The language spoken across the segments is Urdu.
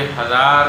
1000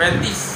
35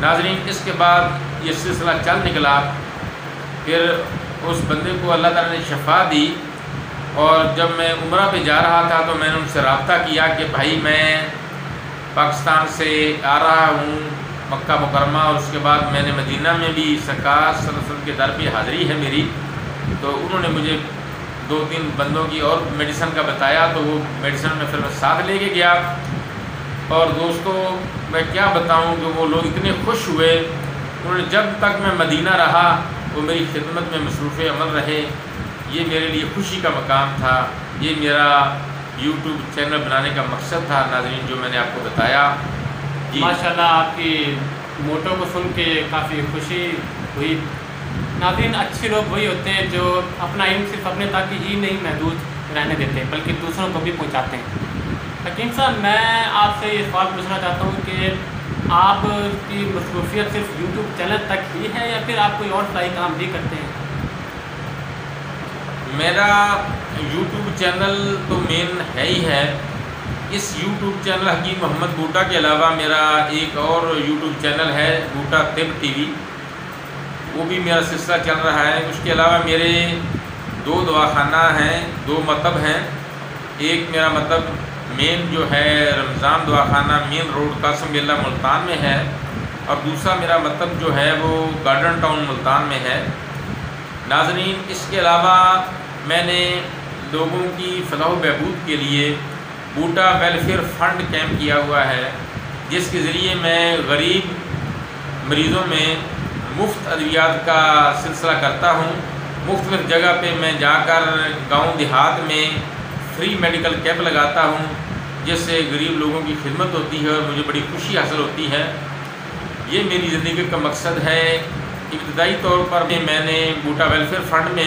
ناظرین اس کے بعد یہ سلسلہ چل نکلا، پھر اس بندے کو اللہ تعالیٰ نے شفا دی، اور جب میں عمرہ پہ جا رہا تھا تو میں نے ان سے رابطہ کیا کہ بھائی میں پاکستان سے آ رہا ہوں مکہ مکرمہ، اور اس کے بعد میں نے مدینہ میں بھی سرکار صلی اللہ علیہ وسلم کے در پہ حاضری ہے میری، تو انہوں نے مجھے 2-3 بندوں کی اور میڈیسن کا بتایا، تو وہ میڈیسن میں پھر میں ساتھ لے کے گیا۔ اور دوستو میں کیا بتاؤں کہ وہ لوگ اتنے خوش ہوئے، انہوں نے جب تک میں مدینہ رہا وہ میری خدمت میں مصروف عمل رہے۔ یہ میرے لیے خوشی کا مقام تھا، یہ میرا یوٹیوب چینل بنانے کا مقصد تھا ناظرین، جو میں نے آپ کو بتایا۔ ماشاءاللہ آپ کی موٹو کو سن کے کافی خوشی ہوئی۔ ناظرین اچھے لوگ وہی ہوتے ہیں جو اپنا علم صرف اپنے تک ہی نہیں محدود رہنے دیتے بلکہ دوسروں کو بھی پہنچاتے ہیں۔ حکیم صاحب میں آپ سے یہ سوال پوچھنا چاہتا ہوں کہ آپ کی مصروفیت صرف یوٹیوب چینل تک ہی ہے یا پھر آپ کوئی اور فلاحی کام بھی کرتے ہیں؟ میرا یوٹیوب چینل تو مین ہے ہی ہے۔ اس یوٹیوب چینل حکیم محمد بوٹا کے علاوہ میرا ایک اور یوٹیوب چینل ہے بوٹا طب ٹی وی، وہ بھی میرا سلسلہ چل رہا ہے۔ اس کے علاوہ میرے 2 دواخانہ ہیں، 2 مکتب ہیں۔ ایک میرا مکتب مین جو ہے رمضان دواخانہ مین روڈ قاسم بلّہ ملتان میں ہے، اور دوسرا میرا مکتب جو ہے وہ گارڈن ٹاؤن ملتان میں ہے۔ ناظرین اس کے علاوہ میں نے لوگوں کی فلاح و بہبود کے لیے بوٹا ویلفیئر فنڈ کیمپ کیا ہوا ہے، جس کے ذریعے میں غریب مریضوں میں مفت ادویات کا سلسلہ کرتا ہوں۔ مختلف جگہ پہ میں جا کر گاؤں دیہات میں فری میڈیکل کیمپ لگاتا ہوں، جس سے غریب لوگوں کی خدمت ہوتی ہے اور مجھے بڑی خوشی حاصل ہوتی ہے۔ یہ میری زندگی کا مقصد ہے۔ ابتدائی طور پر میں نے بوٹا ویلفیئر فنڈ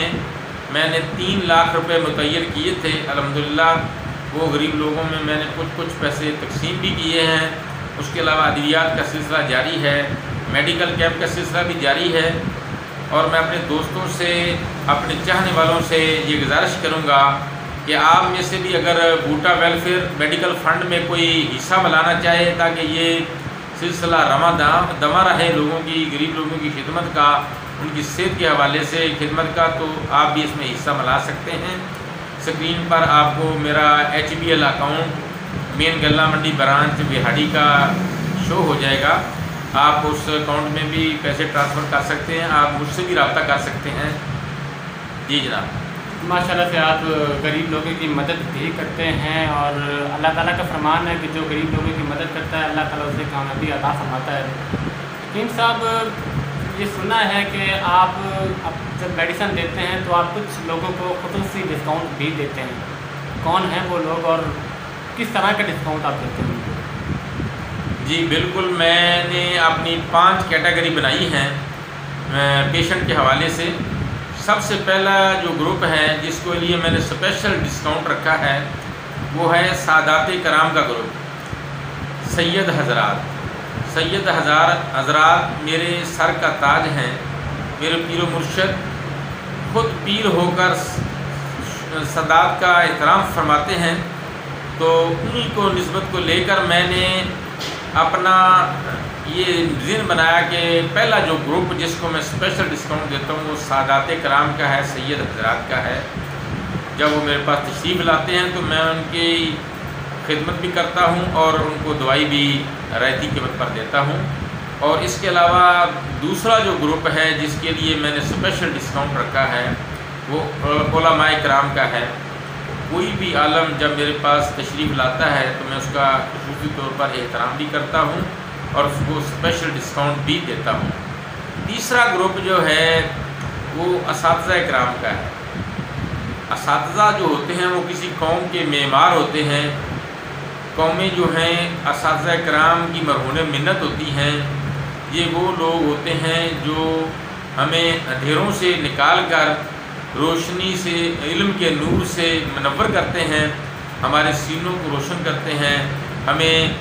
میں نے 3 لاکھ روپے متعین کیے تھے۔ الحمدللہ وہ غریب لوگوں میں نے کچھ پیسے تقسیم بھی کیے ہیں۔ اس کے علاوہ ادویات کا سلسلہ جاری ہے، میڈیکل کیمپ کا سلسلہ بھی جاری ہے، اور میں اپنے دوستوں سے، اپنے چاہنے والوں سے یہ گزارش کروں گا کہ آپ میں سے بھی اگر بوٹا ویلفیئر میڈیکل فنڈ میں کوئی حصہ ملانا چاہے تاکہ یہ سلسلہ رواں دواں رہے لوگوں کی، غریب لوگوں کی خدمت کا، ان کی صحت کے حوالے سے خدمت کا، تو آپ بھی اس میں حصہ ملا سکتے ہیں۔ اسکرین پر آپ کو میرا HBL اکاؤنٹ مین گلہ منڈی برانچ بہاڑی کا شو ہو جائے گا۔ آپ اس اکاؤنٹ میں بھی پیسے ٹرانسفر کر سکتے ہیں، آپ مجھ سے بھی رابطہ کر سکتے ہیں۔ جی جناب، ماشاءاللہ سے آپ غریب لوگوں کی مدد بھی کرتے ہیں، اور اللہ تعالیٰ کا فرمان ہے کہ جو غریب لوگوں کی مدد کرتا ہے اللہ تعالیٰ اسے کامیابی عطا فرماتا ہے۔ حکیم صاحب یہ سنا ہے کہ آپ جب میڈیسن دیتے ہیں تو آپ کچھ لوگوں کو خصوصی ڈسکاؤنٹ بھی دیتے ہیں، کون ہیں وہ لوگ اور کس طرح کا ڈسکاؤنٹ آپ دیتے ہیں؟ جی بالکل، میں نے اپنی 5 کیٹیگری بنائی ہیں پیشنٹ کے حوالے سے۔ سب سے پہلا جو گروپ ہے جس کے لیے میں نے اسپیشل ڈسکاؤنٹ رکھا ہے وہ ہے سادات کرام کا گروپ۔ سید حضرات میرے سر کا تاج ہیں، میرے پیر و مرشد خود پیر ہو کر سادات کا احترام فرماتے ہیں، تو انہی کو نسبت کو لے کر میں نے اپنا یہ ذہن بنایا کہ پہلا جو گروپ جس کو میں اسپیشل ڈسکاؤنٹ دیتا ہوں وہ سادات کرام کا ہے، سید حضرات کا ہے۔ جب وہ میرے پاس تشریف لاتے ہیں تو میں ان کی خدمت بھی کرتا ہوں اور ان کو دوائی بھی رعایتی قیمت پر دیتا ہوں۔ اور اس کے علاوہ دوسرا جو گروپ ہے جس کے لیے میں نے اسپیشل ڈسکاؤنٹ رکھا ہے وہ علماء کرام کا ہے۔ کوئی بھی عالم جب میرے پاس تشریف لاتا ہے تو میں اس کا خصوصی طور پر احترام بھی کرتا ہوں اور اس کو اسپیشل ڈسکاؤنٹ بھی دیتا ہوں۔ تیسرا گروپ جو ہے وہ اساتذہ کرام کا ہے۔ اساتذہ جو ہوتے ہیں وہ کسی قوم کے معمار ہوتے ہیں۔ قومیں جو ہیں اساتذہ کرام کی مرہون منت ہوتی ہیں۔ یہ وہ لوگ ہوتے ہیں جو ہمیں اندھیروں سے نکال کر روشنی سے، علم کے نور سے منور کرتے ہیں، ہمارے سینوں کو روشن کرتے ہیں، ہمیں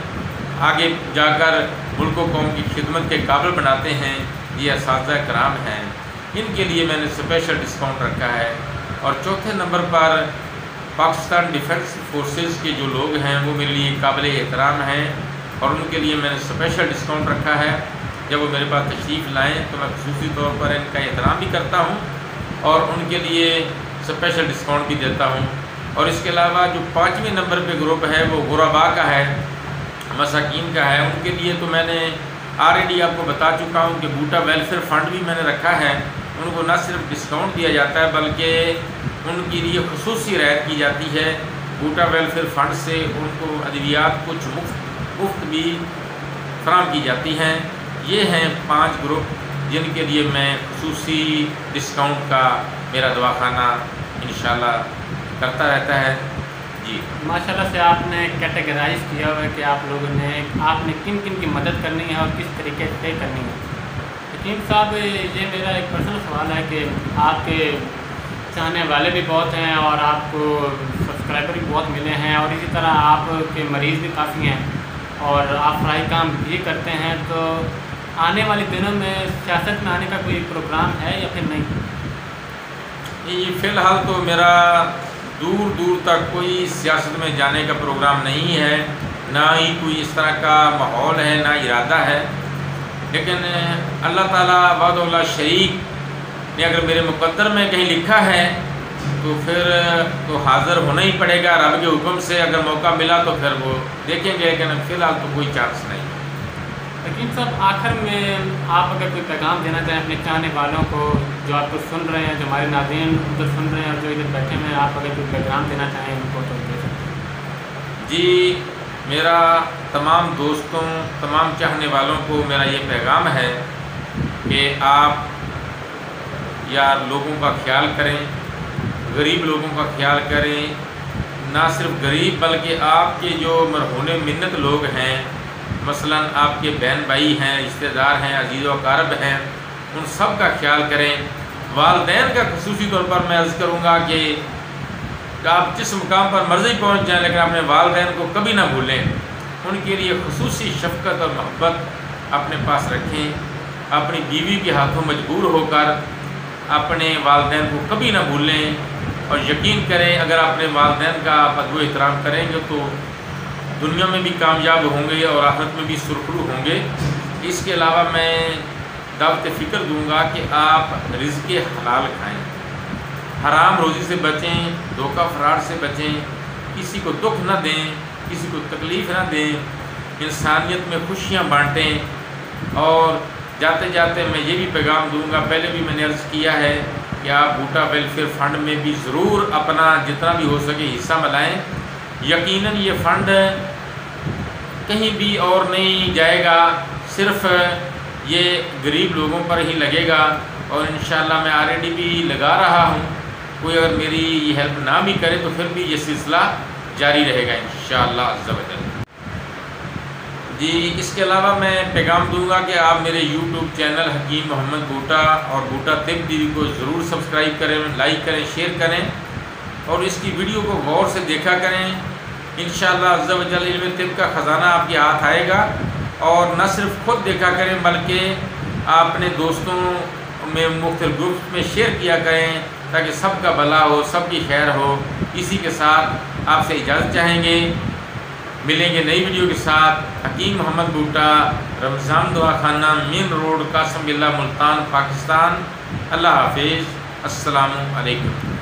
آگے جا کر ملک و قوم کی خدمت کے قابل بناتے ہیں۔ یہ اساتذہ کرام ہیں، ان کے لیے میں نے اسپیشل ڈسکاؤنٹ رکھا ہے۔ اور چوتھے نمبر پر پاکستان ڈیفنس فورسز کے جو لوگ ہیں وہ میرے لیے قابل احترام ہیں اور ان کے لیے میں نے اسپیشل ڈسکاؤنٹ رکھا ہے۔ جب وہ میرے پاس تشریف لائیں تو میں خصوصی طور پر ان کا احترام بھی کرتا ہوں اور ان کے لیے اسپیشل ڈسکاؤنٹ بھی دیتا ہوں۔ اور اس کے علاوہ جو 5ویں نمبر پہ گروپ ہے وہ غرباء کا ہے، مساکین کا ہے، ان کے لیے تو میں نے آلریڈی آپ کو بتا چکا ہوں کہ بوٹا ویلفیئر فنڈ بھی میں نے رکھا ہے۔ ان کو نہ صرف ڈسکاؤنٹ دیا جاتا ہے بلکہ ان کے لیے خصوصی رعایت کی جاتی ہے۔ بوٹا ویلفیئر فنڈ سے ان کو ادویات کچھ مفت بھی فراہم کی جاتی ہیں۔ یہ ہیں 5 گروپ جن کے لیے میں خصوصی ڈسکاؤنٹ کا میرا دواخانہ انشاءاللہ کرتا رہتا ہے۔ جی ماشاءاللہ سے آپ نے کیٹیگرائز کیا ہوا ہے کہ آپ نے کن کن کی مدد کرنی ہے اور کس طریقے سے کرنی ہے۔ حکیم صاحب، یہ میرا ایک پرسنل سوال ہے کہ آپ کے چاہنے والے بھی بہت ہیں اور آپ کو سبسکرائبر بھی بہت ملے ہیں، اور اسی طرح آپ کے مریض بھی کافی ہیں اور آپ فراہی کام بھی کرتے ہیں، تو آنے والے دنوں میں سیاست میں آنے کا کوئی پروگرام ہے یا پھر نہیں؟ فی الحال تو میرا دور دور تک کوئی سیاست میں جانے کا پروگرام نہیں ہے، نہ ہی کوئی اس طرح کا ماحول ہے، نہ ارادہ ہے۔ لیکن اللہ تعالیٰ وحدہ لا شریک نے اگر میرے مقدر میں کہیں لکھا ہے تو پھر تو حاضر ہونا ہی پڑے گا رب کے حکم سے۔ اگر موقع ملا تو پھر وہ دیکھیں گے، لیکن فی الحال تو کوئی چانس نہیں۔ حکیم صاحب، آخر میں آپ اگر کوئی پیغام دینا چاہیں اپنے چاہنے والوں کو جو آپ کو سن رہے ہیں، جو ہمارے ناظرین ادھر سن رہے ہیں اور جو ادھر بیٹھے ہوئے ہیں، آپ اگر کوئی پیغام دینا چاہیں ان کو تو دے سکتے ہیں۔ جی، میرا تمام دوستوں، تمام چاہنے والوں کو میرا یہ پیغام ہے کہ آپ یا لوگوں کا خیال کریں، غریب لوگوں کا خیال کریں، نہ صرف غریب بلکہ آپ کے جو مرہون منت لوگ ہیں، مثلا آپ کے بہن بھائی ہیں، رشتہ دار ہیں، عزیز و اقارب ہیں، ان سب کا خیال کریں۔ والدین کا خصوصی طور پر میں عرض کروں گا کہ آپ جس مقام پر مرضی پہنچ جائیں لیکن اپنے والدین کو کبھی نہ بھولیں، ان کے لیے خصوصی شفقت اور محبت اپنے پاس رکھیں۔ اپنی بیوی کے ہاتھوں مجبور ہو کر اپنے والدین کو کبھی نہ بھولیں، اور یقین کریں اگر اپنے والدین کا آپ ادب و احترام کریں گے تو دنیا میں بھی کامیاب ہوں گے اور آخرت میں بھی سرخرو ہوں گے۔ اس کے علاوہ میں دعوت فکر دوں گا کہ آپ رزق حلال کھائیں، حرام روزی سے بچیں، دھوکہ فراڈ سے بچیں، کسی کو دکھ نہ دیں، کسی کو تکلیف نہ دیں، انسانیت میں خوشیاں بانٹیں۔ اور جاتے جاتے میں یہ بھی پیغام دوں گا، پہلے بھی میں نے عرض کیا ہے کہ آپ بوٹا ویلفیئر فنڈ میں بھی ضرور اپنا جتنا بھی ہو سکے حصہ ملائیں۔ یقیناً یہ فنڈ کہیں بھی اور نہیں جائے گا، صرف یہ غریب لوگوں پر ہی لگے گا، اور انشاءاللہ میں آلریڈی بھی لگا رہا ہوں۔ کوئی اگر میری یہ ہیلپ نہ بھی کرے تو پھر بھی یہ سلسلہ جاری رہے گا انشاءاللہ عز و جل۔ جی، اس کے علاوہ میں پیغام دوں گا کہ آپ میرے یوٹیوب چینل حکیم محمد بوٹا اور بوٹا طب ٹی وی کو ضرور سبسکرائب کریں، لائک کریں، شیئر کریں، اور اس کی ویڈیو کو غور سے دیکھا کریں۔ انشاءاللہ عز و جل علم طب کا خزانہ آپ کے ہاتھ آئے گا، اور نہ صرف خود دیکھا کریں بلکہ اپنے دوستوں میں مختلف گروپ میں شیئر کیا کریں تاکہ سب کا بھلا ہو، سب کی خیر ہو۔ اسی کے ساتھ آپ سے اجازت چاہیں گے، ملیں گے نئی ویڈیو کے ساتھ۔ حکیم محمد بوٹا، رمضان دواخانہ، مین روڈ، قاسم بلّہ، ملتان، پاکستان۔ اللہ حافظ، السلام علیکم۔